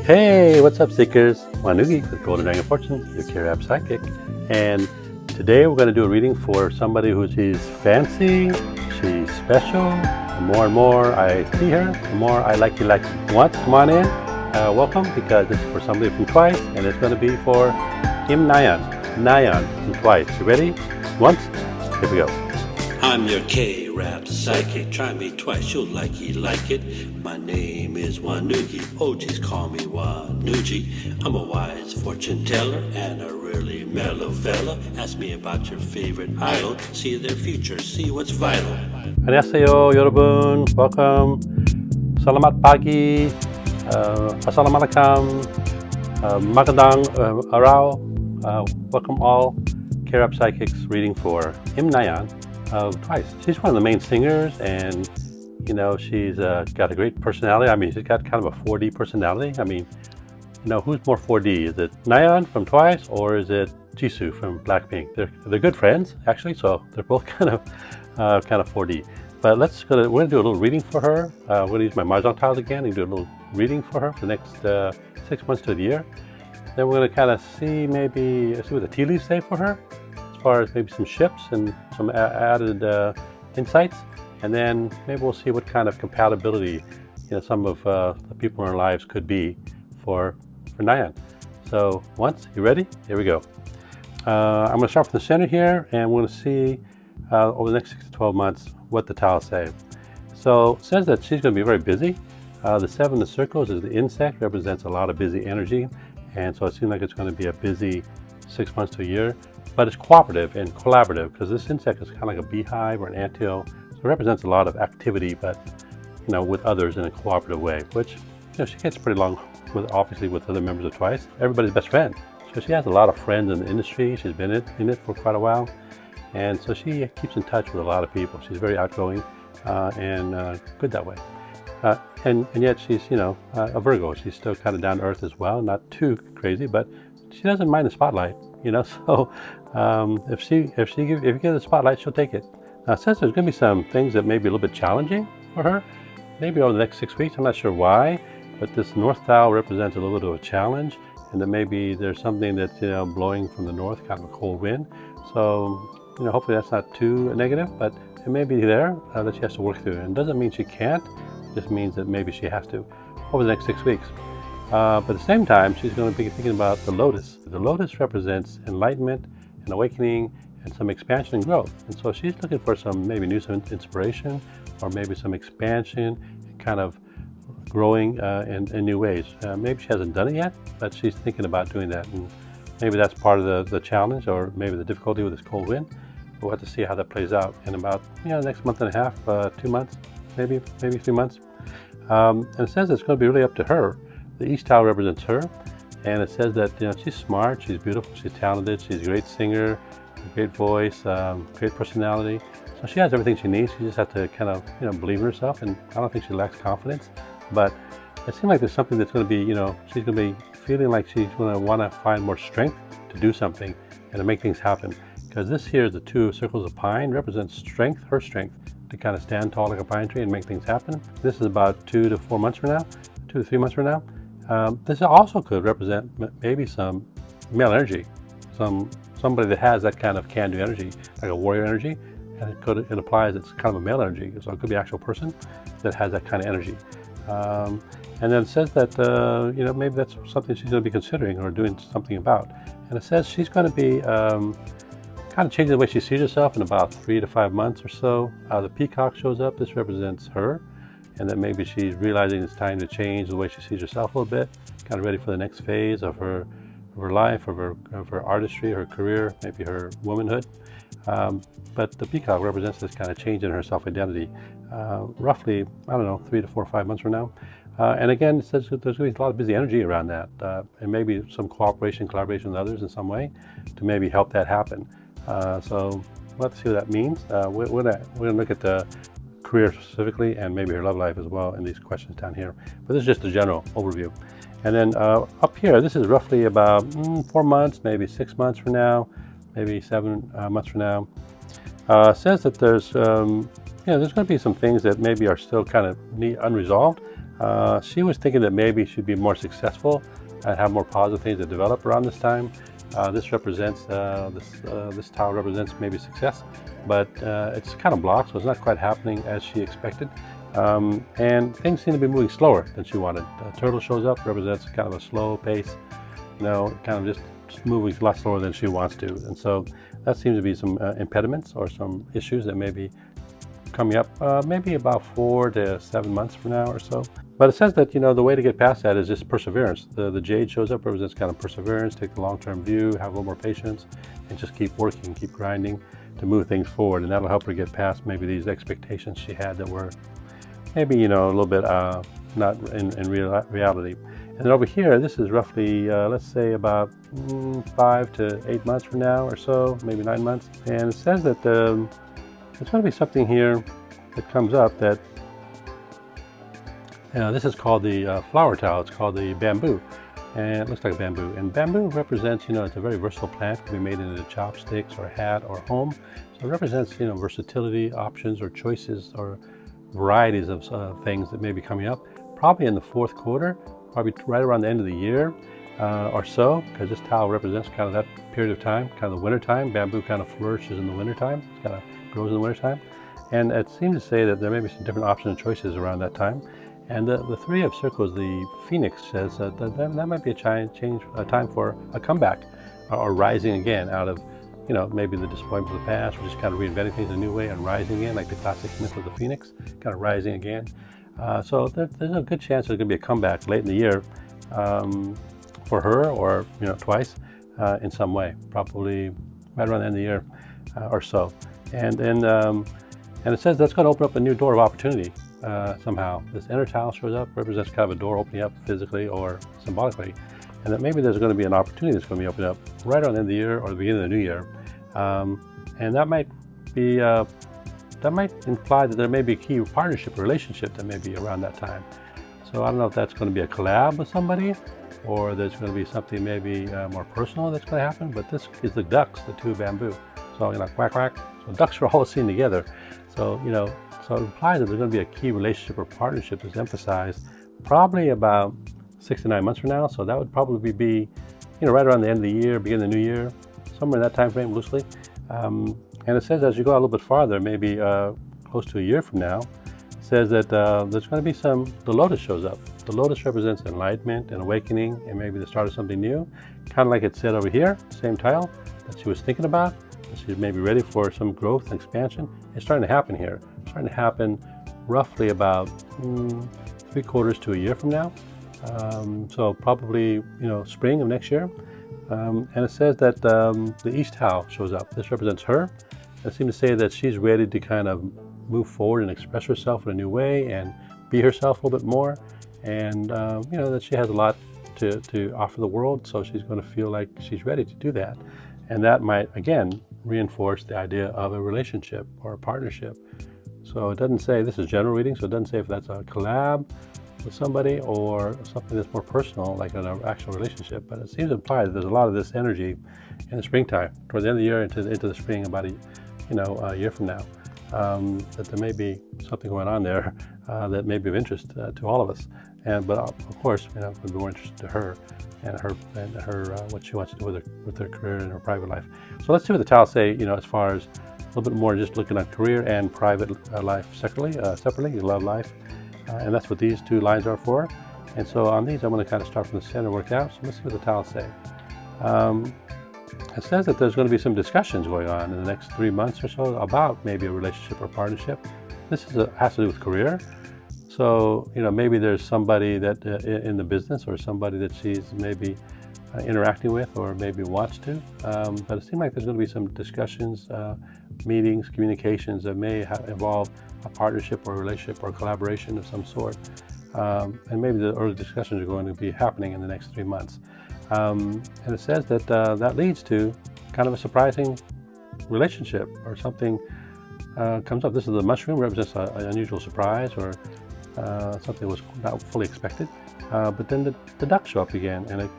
Hey, what's up, Seekers? Wanugee with GoldenDragonFortunes, your Care App Psychic. And today we're going to do a reading for somebody she's fancy, she's special. The more and more I see her, the more I like you. What? Come on in. Welcome, because this is for somebody from Twice, and it's going to be for Nayeon from Twice. You ready? Once? Here we go. I'm your K-Rap Psychic. Try me twice, you'll like it. My name is Wanugee. OGs call me Wanugee. I'm a wise fortune teller and a really mellow fella. Ask me about your favorite idol. See their future, see what's vital. 안녕하세요, 여러분. Welcome. Salamat pagi. Assalamualaikum. Magandang araw. Welcome all. K-Rap Psychics reading for Nayeon of Twice. She's one of the main singers, and she's got a great personality. I mean, she's got kind of a 4D personality. I mean, who's more 4D? Is it Nayeon from Twice, or is it Jisoo from Blackpink? They're good friends, actually, so they're both kind of 4D. But we're gonna do a little reading for her. We're gonna use my Mahjong tiles again and do a little reading for her for the next 6 months to a year. Then we're gonna kind of see what the tea leaves say for her, as far as maybe some shifts and some added insights. And then maybe we'll see what kind of compatibility some of the people in our lives could be for Nayeon. So you ready? Here we go. I'm going to start from the center here, and we're going to see over the next 6 to 12 months what the tiles say. So it says that she's going to be very busy. The 7 of circles is the insect, represents a lot of busy energy, and so it seems like it's going to be a busy 6 months to a year. But it's cooperative and collaborative, because this insect is kind of like a beehive or an anthill. So it represents a lot of activity, but with others in a cooperative way, which she gets pretty along with other members of Twice. Everybody's best friend. So she has a lot of friends in the industry. She's been in it for quite a while, and so she keeps in touch with a lot of people. She's very outgoing and good that way. And yet she's a Virgo. She's still kind of down to earth as well, not too crazy, but she doesn't mind the spotlight. So if you give her the spotlight, she'll take it. Now, it says there's going to be some things that may be a little bit challenging for her, maybe over the next 6 weeks. I'm not sure why, but this north tile represents a little bit of a challenge, and that maybe there's something that's blowing from the north, kind of a cold wind. So hopefully that's not too negative, but it may be there that she has to work through. And it doesn't mean she can't; it just means that maybe she has to over the next 6 weeks. But at the same time, she's going to be thinking about the lotus. The lotus represents enlightenment and awakening and some expansion and growth. And so she's looking for some maybe new inspiration, or maybe some expansion, kind of growing in new ways. Maybe she hasn't done it yet, but she's thinking about doing that. And maybe that's part of the challenge, or maybe the difficulty with this cold wind. We'll have to see how that plays out in about the next month and a half, 2 months, maybe 3 months. And it says it's going to be really up to her. The East tile represents her, and it says that she's smart, she's beautiful, she's talented, she's a great singer, great voice, great personality. So she has everything she needs. She just has to kind of believe in herself, and I don't think she lacks confidence. But it seems like there's something that's going to be, she's going to be feeling like she's going to want to find more strength to do something and to make things happen. Because this here, the 2 circles of pine, represents strength, her strength, to kind of stand tall like a pine tree and make things happen. This is about 2 to 4 months from now, 2 to 3 months from now. This also could represent maybe some male energy, somebody that has that kind of can-do energy, like a warrior energy, and it applies. It's kind of a male energy, so it could be an actual person that has that kind of energy. And then it says that maybe that's something she's going to be considering or doing something about. And it says she's going to be kind of changing the way she sees herself in about 3 to 5 months or so. The peacock shows up. This represents her. And that maybe she's realizing it's time to change the way she sees herself a little bit, kind of ready for the next phase of her life, of her artistry, her career, maybe her womanhood. But the peacock represents this kind of change in her self-identity, roughly, 3 to 4 or 5 months from now. And again, it says that there's going to be a lot of busy energy around that, and maybe some collaboration with others in some way to maybe help that happen. So we'll have to see what that means. We're going to look at the career specifically, and maybe her love life as well in these questions down here. But this is just a general overview. And then up here, this is roughly about 4 months, maybe 6 months from now, maybe 7 months from now. Says that there's going to be some things that maybe are still kind of unresolved. She was thinking that maybe she'd be more successful and have more positive things to develop around this time. This represents, this tile represents maybe success, but it's kind of blocked, so it's not quite happening as she expected. And things seem to be moving slower than she wanted. Turtle shows up, represents kind of a slow pace, kind of just moving a lot slower than she wants to. And so that seems to be some impediments or some issues that may be coming up maybe about 4 to 7 months from now or so. But it says that, the way to get past that is just perseverance. The jade shows up, represents kind of perseverance, take the long-term view, have a little more patience, and just keep working, keep grinding to move things forward. And that'll help her get past maybe these expectations she had that were maybe, a little bit not in reality. And then over here, this is roughly, let's say about 5 to 8 months from now or so, maybe 9 months. And it says that there's going to be something here that comes up that, this is called the flower tile. It's called the bamboo, and it looks like bamboo. And bamboo represents, it's a very versatile plant. It can be made into chopsticks or a hat or home. So it represents, versatility, options or choices or varieties of things that may be coming up. Probably in the fourth quarter, probably right around the end of the year or so, because this tile represents kind of that period of time, kind of the winter time. Bamboo kind of flourishes in the winter time, kind of grows in the winter time. And it seems to say that there may be some different options and choices around that time. And the Three of Circles, the Phoenix, says that might be a time for a comeback or rising again out of, maybe the disappointment of the past, or just kind of reinventing things in a new way and rising again, like the classic myth of the Phoenix, kind of rising again. So there's a good chance there's going to be a comeback late in the year for her, or twice in some way, probably right around the end of the year or so. And then and it says that's going to open up a new door of opportunity. Somehow this inner tile shows up, represents kind of a door opening up physically or symbolically, and that maybe there's going to be an opportunity that's going to be opened up right around the end of the year or the beginning of the new year, and that might be that might imply that there may be a key partnership or relationship that may be around that time. So I don't know if that's going to be a collab with somebody, or there's going to be something maybe more personal that's going to happen. But this is the ducks, the two bamboo. So quack quack. So ducks are all seen together. So so it implies that there's going to be a key relationship or partnership that's emphasized probably about 6 to 9 months from now. So that would probably be, right around the end of the year, beginning of the new year, somewhere in that time frame, loosely. And it says as you go out a little bit farther, maybe close to a year from now, it says that there's going to be the lotus shows up. The lotus represents enlightenment and awakening and maybe the start of something new, kind of like it said over here, same tile that she was thinking about. She's maybe ready for some growth and expansion. It's starting to happen here. It's starting to happen roughly about 3/4 to a year from now. So probably, spring of next year. And it says that the East tile shows up. This represents her. It seems to say that she's ready to kind of move forward and express herself in a new way and be herself a little bit more. And, that she has a lot to offer the world. So she's going to feel like she's ready to do that. And that might, again, reinforce the idea of a relationship or a partnership. So it doesn't say, this is general reading, so it doesn't say if that's a collab with somebody or something that's more personal, like an actual relationship. But it seems to imply that there's a lot of this energy in the springtime, towards the end of the year into the spring, about a year from now. That there may be something going on there that may be of interest to all of us. But of course, it would be more interesting to her and her what she wants to do with her career and her private life. So let's see what the tiles say, as far as a little bit more just looking at career and private life separately, love life. And that's what these two lines are for. And so on these, I'm going to kind of start from the center and work out. So let's see what the tiles say. It says that there's going to be some discussions going on in the next 3 months or so about maybe a relationship or partnership. This has to do with career. So, maybe there's somebody that in the business or somebody that she's maybe interacting with or maybe wants to. But it seems like there's going to be some discussions, meetings, communications that may involve a partnership or a relationship or collaboration of some sort. And maybe the early discussions are going to be happening in the next 3 months. And it says that that leads to kind of a surprising relationship or something comes up. This is the mushroom, represents an unusual surprise or something was not fully expected. But then the ducks show up again, and it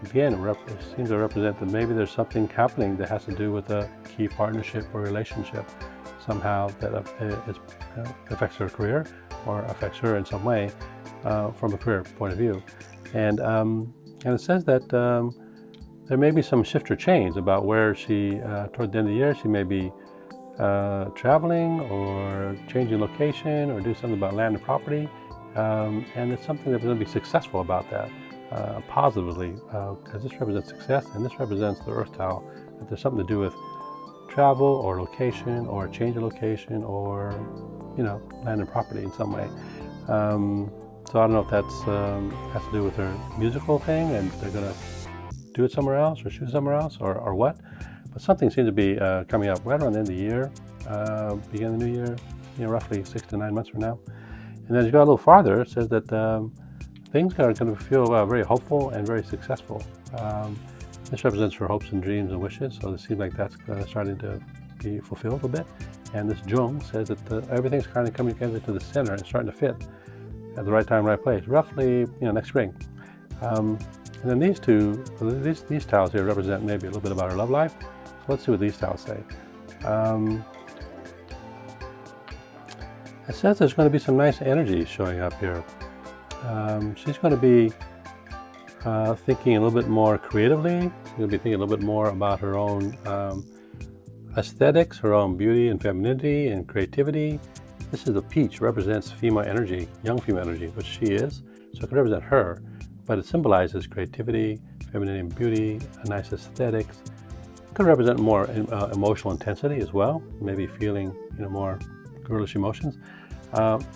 seems to represent that maybe there's something happening that has to do with a key partnership or relationship somehow that affects her career or affects her in some way. from a career point of view. And it says that there may be some shift or change about where she, toward the end of the year, she may be traveling or changing location or do something about land and property. And it's something that's going to be successful about that, positively, because this represents success and this represents the earth towel. That there's something to do with travel or location or change of location or, land and property in some way. So I don't know if that's has to do with her musical thing and they're going to do it somewhere else or shoot somewhere else or what. But something seems to be coming up right around the end of the year, beginning of the new year, roughly 6 to 9 months from now. And then as you go a little farther, it says that things are going to feel very hopeful and very successful. This represents her hopes and dreams and wishes, so it seems like that's starting to be fulfilled a bit. And this Jong says that everything's kind of coming together to the center and starting to fit at the right time, right place, roughly next spring. And then these tiles here represent maybe a little bit about her love life. So let's see what these tiles say. It says there's going to be some nice energy showing up here. She's going to be thinking a little bit more creatively. She's going to be thinking a little bit more about her own aesthetics, her own beauty and femininity and creativity. This is the peach, represents female energy, young female energy, which she is. So it can represent her, but it symbolizes creativity, femininity and beauty, a nice aesthetics. It could represent more emotional intensity as well, maybe feeling more girlish emotions.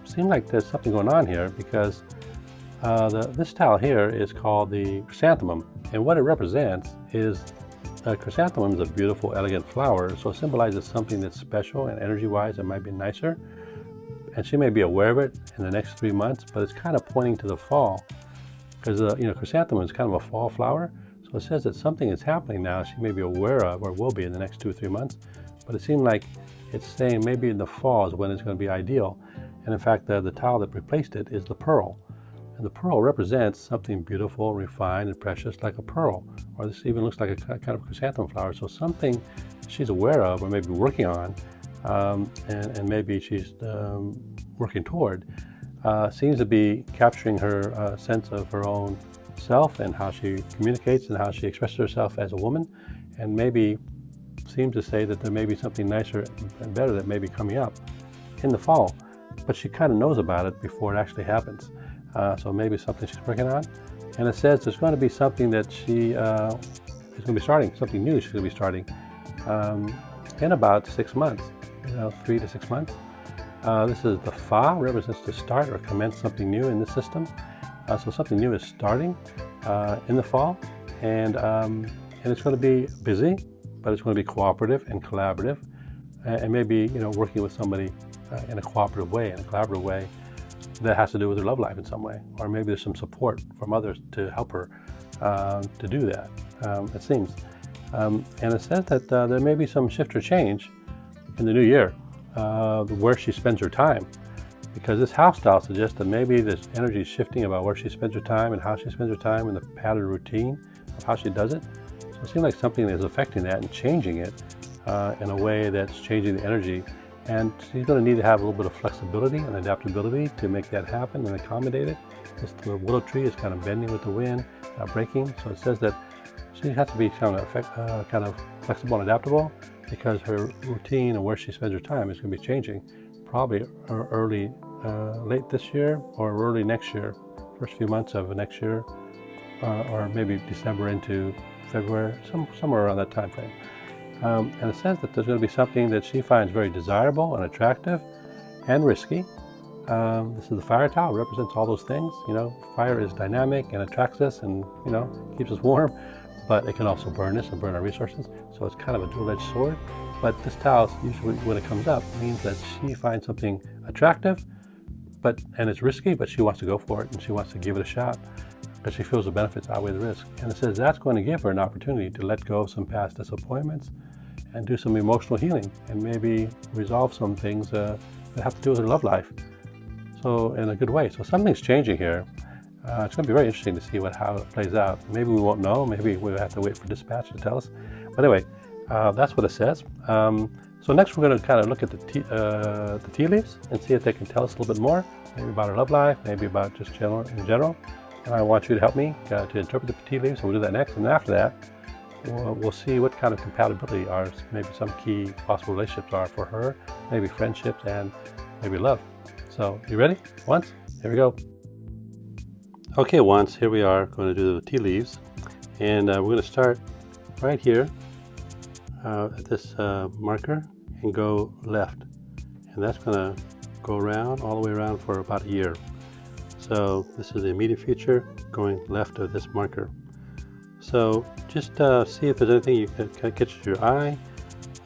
Seems like there's something going on here because this tile here is called the chrysanthemum, and what it represents is a chrysanthemum is a beautiful, elegant flower, so it symbolizes something that's special and energy-wise that might be nicer. And she may be aware of it in the next 3 months, but it's kind of pointing to the fall because chrysanthemum is kind of a fall flower. So it says that something is happening now she may be aware of or will be in the next 2 or 3 months, but it seemed like it's saying maybe in the fall is when it's going to be ideal. And in fact, the tile that replaced it is the pearl. And the pearl represents something beautiful, refined, and precious like a pearl. Or this even looks like a kind of chrysanthemum flower. So something she's aware of or maybe working on, and maybe she's working toward, seems to be capturing her sense of her own self and how she communicates and how she expresses herself as a woman, and maybe seems to say that there may be something nicer and better that may be coming up in the fall, but she kind of knows about it before it actually happens. So maybe something she's working on. And it says there's going to be something that she is going to be starting, something new she's going to be starting in about 6 months, 3 to 6 months. This is the Fa, represents to start or commence something new in the system. So something new is starting in the fall, and it's going to be busy, but it's going to be cooperative and collaborative, and maybe working with somebody in a cooperative way, in a collaborative way that has to do with her love life in some way, or maybe there's some support from others to help her to do that. It seems, and it says that there may be some shift or change in the new year where she spends her time, because this house style suggests that maybe this energy is shifting about where she spends her time and how she spends her time and the pattern routine of how she does it. So it seems like something is affecting that and changing it in a way that's changing the energy. And she's going to need to have a little bit of flexibility and adaptability to make that happen and accommodate it. This willow tree is kind of bending with the wind, breaking. So it says that she has to be kind of flexible and adaptable, because her routine and where she spends her time is going to be changing, probably late this year or early next year, first few months of next year, or maybe December into February, somewhere around that time frame. And it says that there's going to be something that she finds very desirable and attractive and risky. This is the fire tile, represents all those things. Fire is dynamic and attracts us and, keeps us warm, but it can also burn us and burn our resources. So it's kind of a dual-edged sword. But this tile, usually when it comes up, means that she finds something attractive, and it's risky, but she wants to go for it and she wants to give it a shot because she feels the benefits outweigh the risk. And it says that's going to give her an opportunity to let go of some past disappointments and do some emotional healing and maybe resolve some things that have to do with her love life. So in a good way. So something's changing here. It's going to be very interesting to see how it plays out. Maybe we won't know. Maybe we'll have to wait for dispatch to tell us. But anyway, that's what it says. So next we're going to kind of look at the tea leaves and see if they can tell us a little bit more, maybe about our love life, maybe about just in general. And I want you to help me to interpret the tea leaves, so we'll do that next. And after that, we'll see what kind of compatibility are maybe some key possible relationships are for her, maybe friendships and maybe love. So you ready? Once? Here we go. Okay, once, here we are going to do the tea leaves. And we're going to start right here at this marker and go left. And that's going to go around, all the way around for about a year. So this is the immediate future going left of this marker. So just see if there's anything you can catch your eye,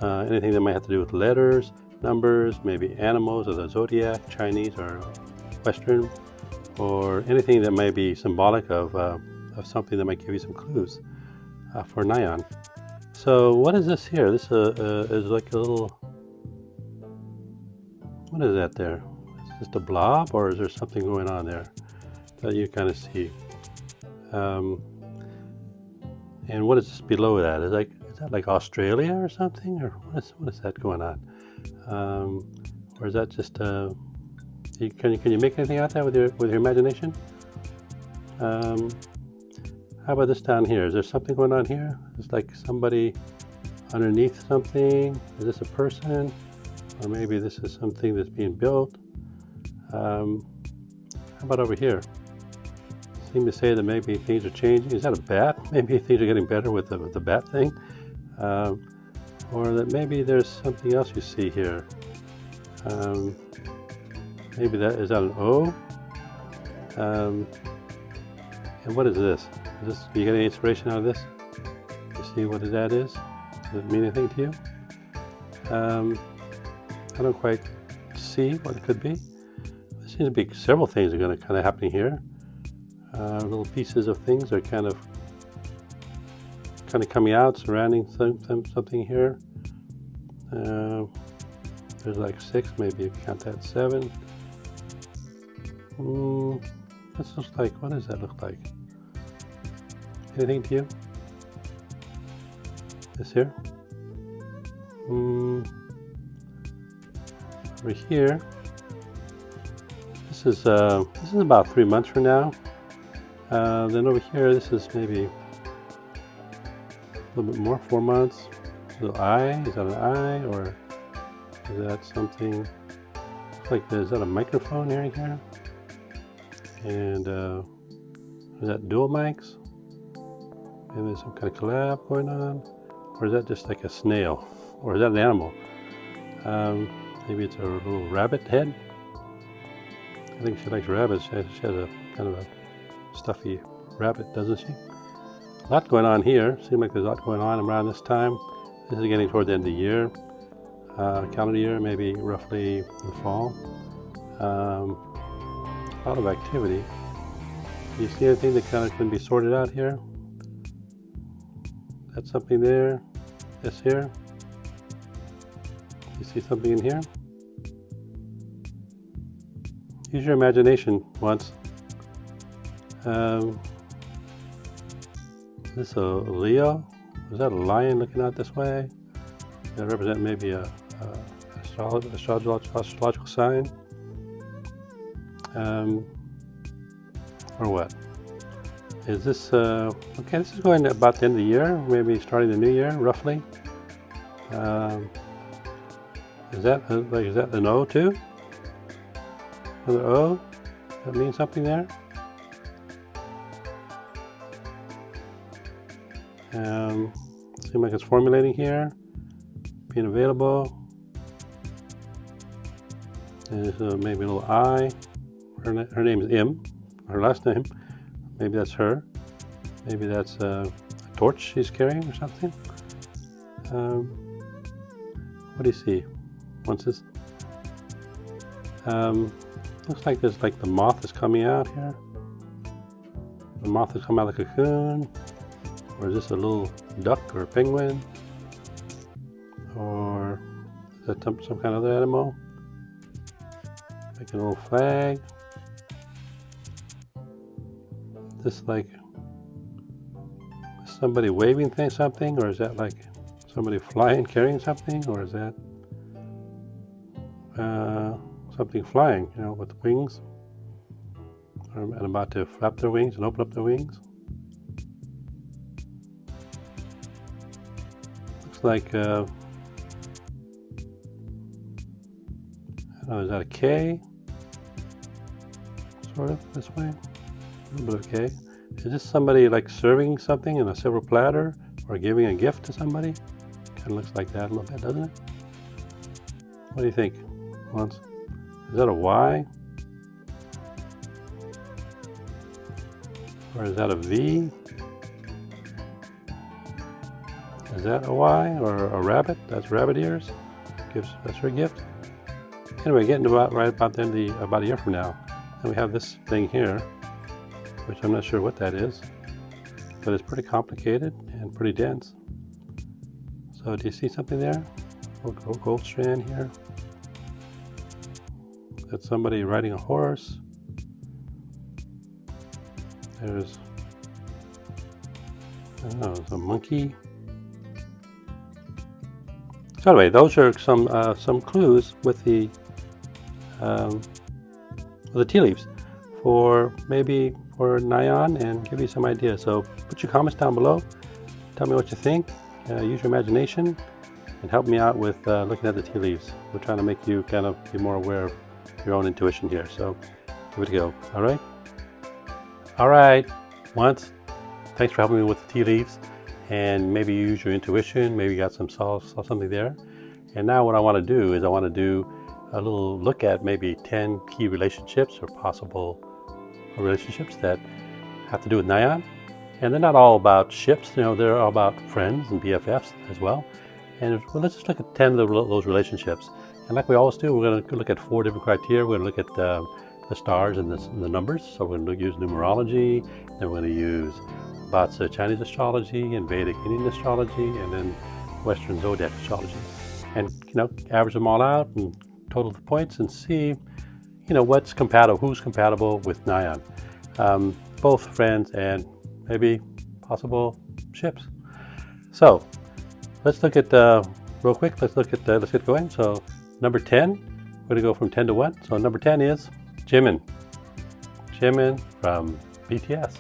anything that might have to do with letters, numbers, maybe animals of the zodiac, Chinese or Western, or anything that may be symbolic of something that might give you some clues for Nayeon. So what is this here? This is like a little, what is that there? Is this a blob, or is there something going on there that you kind of see? And what is this below that? Is that like Australia or something, or what is that going on? Or is that just can you make anything out there with your imagination? How about this down here? Is there something going on here? It's like somebody underneath something. Is this a person, or maybe this is something that's being built? How about over here? Seem to say that maybe things are changing. Is that a bat? Maybe things are getting better with the bat thing, or that maybe there's something else you see here. Maybe is that an O? And what is this? Do you get any inspiration out of this? You see what that is? Does it mean anything to you? I don't quite see what it could be. There seems to be several things are going to kind of happening here. Little pieces of things are kind of coming out, surrounding something here. There's like 6, maybe you count that 7. This looks like, what does that look like? Anything to you? This here? Over here. This is about 3 months from now. Then over here, this is maybe a little bit more, 4 months. Little eye, is that an eye, or is that something like this? Is that a microphone here? And is that dual mics? Maybe there's some kind of collab going on, or is that just like a snail, or is that an animal? Maybe it's a little rabbit head. I think she likes rabbits. She has a kind of a stuffy rabbit, doesn't she? A lot going on here. Seems like there's a lot going on around this time. This is getting toward the end of the year, calendar year, maybe roughly in the fall. A lot of activity. Do you see anything that kind of can be sorted out here? That's something there. This here. You see something in here? Use your imagination once. Is this a Leo? Is that a lion looking out this way? Does that represent maybe a astrological sign? Or what? Is this, okay, this is going about the end of the year, maybe starting the new year, roughly. Is that an O too? Another O? Does that mean something there? Seems like it's formulating here, being available. There's maybe a little I. Her name is Im, her last name. Maybe that's her. Maybe that's a torch she's carrying or something. What do you see? What's this? Looks like there's like the moth is coming out here. The moth is coming out of the cocoon. Or is this a little duck or a penguin? Or is that some kind of other animal? Like a little flag. This like somebody waving something, or is that like somebody flying carrying something, or is that something flying, you know, with wings. And about to flap their wings and open up their wings. Looks like, I don't know, is that a K? Sort of, this way. A little bit of K. Is this somebody like serving something in a silver platter or giving a gift to somebody? Kind of looks like that a little bit, doesn't it? What do you think? Once. Is that a Y? Or is that a V? Is that a Y or a rabbit? That's rabbit ears. That's her gift. Anyway, getting about right about the end of about a year from now, and we have this thing here, which I'm not sure what that is, but it's pretty complicated and pretty dense. So do you see something there? A gold strand here. That's somebody riding a horse. There's, I don't know, it's a monkey. So anyway, those are some clues with the tea leaves for Nayeon, and give you some ideas. So put your comments down below. Tell me what you think. Use your imagination and help me out with looking at the tea leaves. We're trying to make you kind of be more aware of your own intuition here. So give it a go. All right. All right. Once, thanks for helping me with the tea leaves, and maybe you use your intuition. Maybe you got saw something there. And now what I want to do is I want to do a little look at maybe 10 key relationships or possible relationships that have to do with Nayeon. And they're not all about ships, you know, they're all about friends and BFFs as well. And let's just look at 10 of those relationships. And like we always do, we're going to look at 4 different criteria. We're going to look at the stars and the numbers. So we're going to use numerology, then we're going to use lots of Chinese astrology and Vedic Indian astrology, and then Western zodiac astrology. And, you know, average them all out and total the points and see, you know, what's compatible, who's compatible with Nayeon. Both friends and maybe possible ships. So let's look at real quick. Let's get going. So number 10, we're going to go from 10 to 1. So number 10 is Jimin. Jimin from BTS.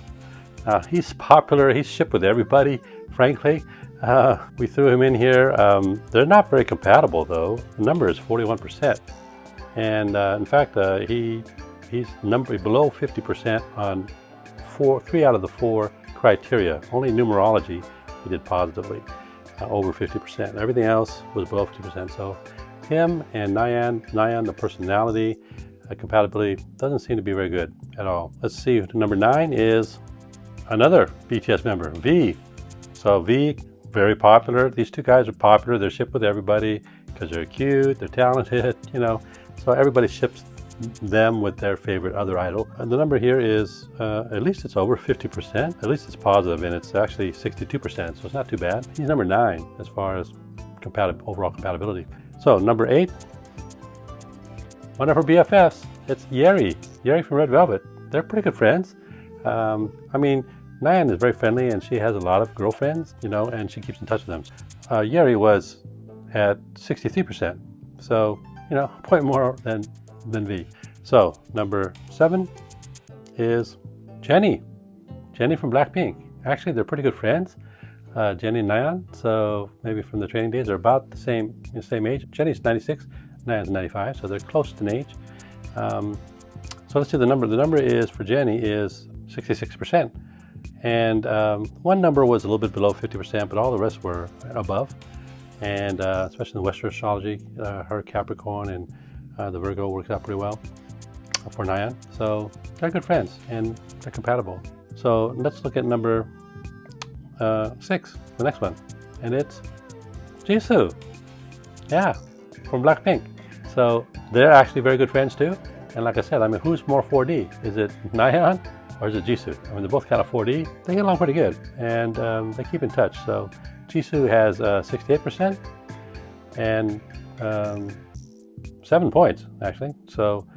He's popular. He's shipped with everybody, frankly. We threw him in here. They're not very compatible, though. The number is 41%. And in fact, he's below 50% on 3 out of the 4 criteria. Only numerology he did positively, over 50%. Everything else was below 50%. So him and Nayeon, the personality, compatibility doesn't seem to be very good at all. Let's see. Number 9 is another BTS member, V. So V, very popular. These 2 guys are popular. They're shipped with everybody because they're cute, they're talented, you know. So everybody ships them with their favorite other idol. And the number here is, at least it's over 50%. At least it's positive, and it's actually 62%, so it's not too bad. He's number 9 as far as overall compatibility. So number 8, one of her BFFs, it's Yeri from Red Velvet. They're pretty good friends. I mean, Nayeon is very friendly, and she has a lot of girlfriends, you know, and she keeps in touch with them. Yeri was at 63%, so, you know, a point more than V. So number 7 is Jennie from Blackpink. Actually, they're pretty good friends, Jennie and Nayeon. So maybe from the training days, they're about the same age. Jennie's 96, Nayeon's 95, so they're close in age. So let's see the number. The number is for Jennie is 66%, and one number was a little bit below 50%, but all the rest were above. And especially in Western astrology, her Capricorn and the Virgo works out pretty well for Nayeon. So they're good friends and they're compatible. So let's look at number 6, the next one, and it's Jisoo. Yeah, from Blackpink. So they're actually very good friends too. And like I said, I mean, who's more 4D? Is it Nayeon or is it Jisoo? I mean, they're both kind of 4D. They get along pretty good, and they keep in touch. So Jisoo has 68% and 7 points, actually. So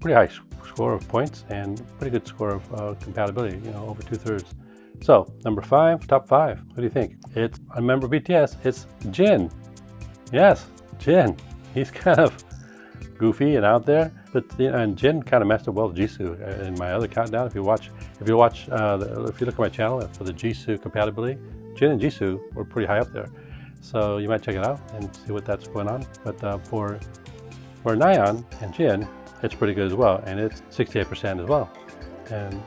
pretty high score of points and pretty good score of compatibility, you know, over 2/3. So number 5, top 5. What do you think? It's a member of BTS. It's Jin. Yes, Jin. He's kind of goofy and out there. But and Jin kind of messed up well with Jisoo in my other countdown. If you look at my channel for the Jisoo compatibility, Jin and Jisoo were pretty high up there. So you might check it out and see what that's going on. But for Nayeon and Jin, it's pretty good as well, and it's 68% as well, and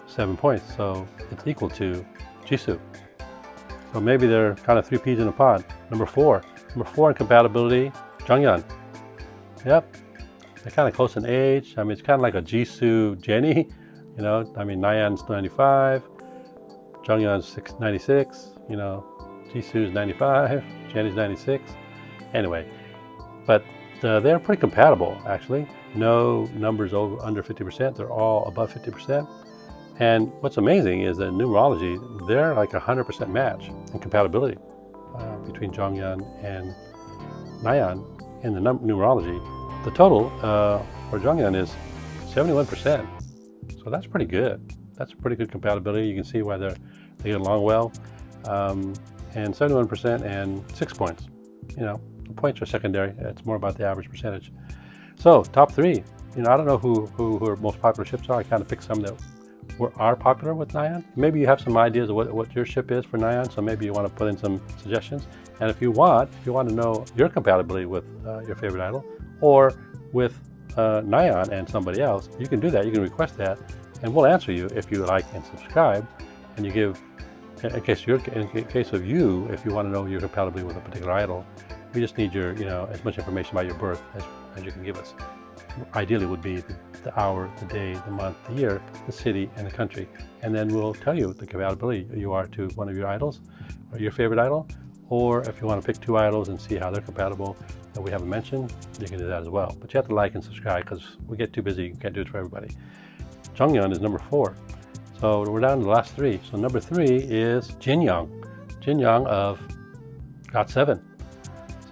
7 points. So it's equal to Jisoo. So maybe they're kind of 3 peas in a pod. Number four in compatibility, Jonghyun. Yep, they're kind of close in age. I mean, it's kind of like a Jisoo Jenny, you know. I mean, Nayeon's 95, Jonghyun's 96, you know, Jisoo's 95, Jenny's 96. Anyway, but they're pretty compatible actually. No numbers under 50%. They're all above 50%. And what's amazing is that numerology, they're like 100% match in compatibility between Jonghyun and Nayeon in the numerology. The total for Jonghyun is 71%. So that's pretty good. That's pretty good compatibility. You can see why they get along well. And 71% and 6 points. You know, the points are secondary. It's more about the average percentage. So top 3. You know, I don't know who our most popular ships are. I kind of picked some that are popular with Nayeon. Maybe you have some ideas of what your ship is for Nayeon, so maybe you want to put in some suggestions. And if you want to know your compatibility with your favorite idol or with Nayeon and somebody else, you can do that. You can request that, and we'll answer you if you like and subscribe. And you give, in case of you, if you want to know your compatibility with a particular idol, we just need your, you know, as much information about your birth as you can give us. Ideally would be the hour, the day, the month, the year, the city, and the country. And then we'll tell you the compatibility you are to one of your idols or your favorite idol. Or if you want to pick 2 idols and see how they're compatible that we haven't mentioned, you can do that as well. But you have to like and subscribe because we get too busy. You can't do it for everybody. Jonghyun is number 4. So we're down to the last 3. So number 3 is Jin Young. Jin Young of GOT7.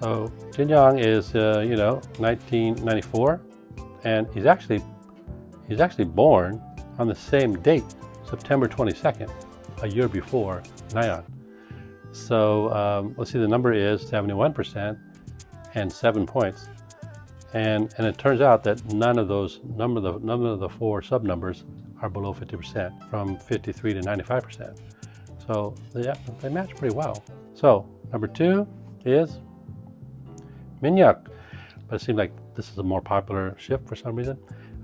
So Jin Young is, 1994. And he's actually born on the same date, September 22nd, a year before Nayeon. So let's see, the number is 71% and 7 points. And it turns out that none of the 4 sub numbers are below 50%, from 53 to 95%. So they match pretty well. So number 2 is Minhyuk. But it seems like this is a more popular ship for some reason.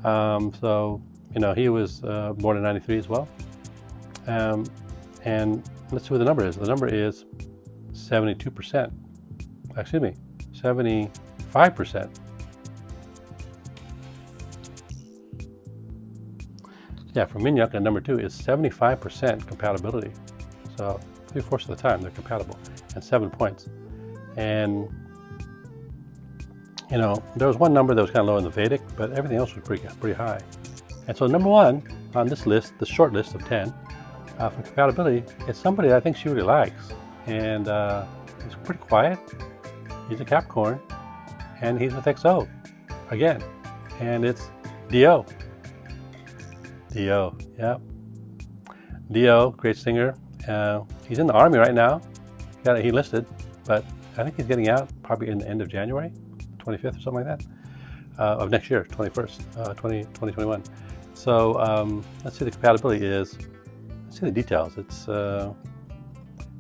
So, you know, he was born in 93 as well. And let's see what the number is. The number is 72%. Excuse me, 75%. Yeah, for Minhyuk, and number 2 is 75% compatibility. So 3/4 of the time they're compatible, and 7 points. And you know, there was one number that was kind of low in the Vedic, but everything else was pretty high. And so number 1 on this list, the short list of 10 for compatibility, is somebody I think she really likes. And he's pretty quiet. He's a Capricorn, and he's with XO again. And it's Dio. Dio, yeah. Dio, great singer. He's in the army right now. He enlisted, but I think he's getting out probably in the end of January. 25th or something like that, of next year, 21st, 2021. So let's see, the compatibility is, let's see the details. It's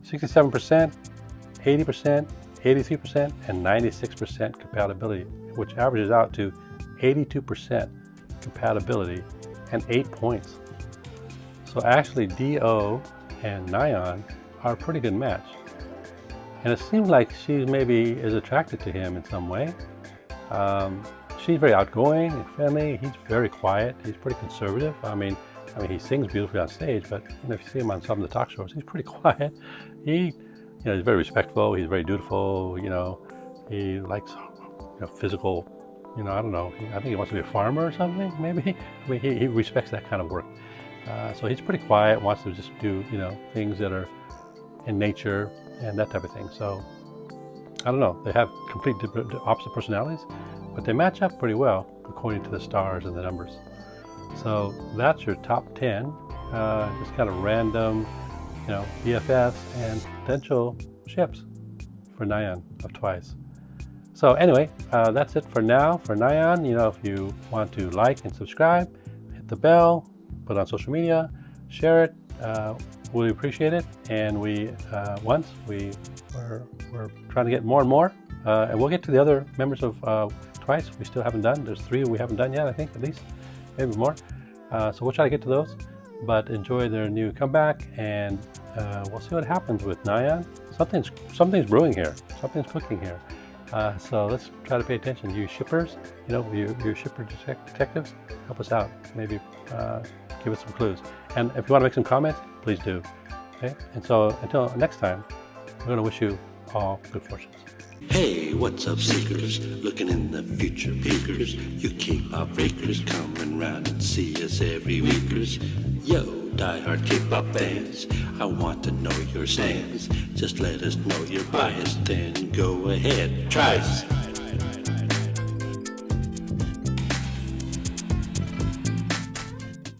67%, 80%, 83%, and 96% compatibility, which averages out to 82% compatibility and 8 points. So actually, Do and Nayeon are a pretty good match. And it seems like she maybe is attracted to him in some way. She's very outgoing and friendly. He's very quiet. He's pretty conservative. I mean, he sings beautifully on stage, but you know, if you see him on some of the talk shows, he's pretty quiet. He's very respectful. He's very dutiful. You know, he likes, physical. I don't know. I think he wants to be a farmer or something. Maybe. I mean, he respects that kind of work. So he's pretty quiet. Wants to just do things that are in nature and that type of thing. So I don't know. They have complete opposite personalities, but they match up pretty well according to the stars and the numbers. So that's your top 10, just kind of random, BFFs and potential ships for Nayeon of Twice. So anyway, that's it for now for Nayeon. You know, if you want to like and subscribe, hit the bell, put it on social media, share it. We appreciate it. And we're trying to get more and more. And we'll get to the other members of Twice. We still haven't done. There's 3 we haven't done yet, I think, at least, maybe more. So we'll try to get to those. But enjoy their new comeback, and we'll see what happens with Nayeon. Something's brewing here. Something's cooking here. So let's try to pay attention. You shippers, you know, you shipper detectives, help us out. Maybe give us some clues. And if you want to make some comments, please do. Okay. And so until next time, we're going to wish you all good fortunes. Hey, what's up, seekers? Looking in the future, peekers. You K-pop breakers, coming round and see us every weekers. Yo, diehard K-pop fans, I want to know your stance. Just let us know your bias, then go ahead, try us.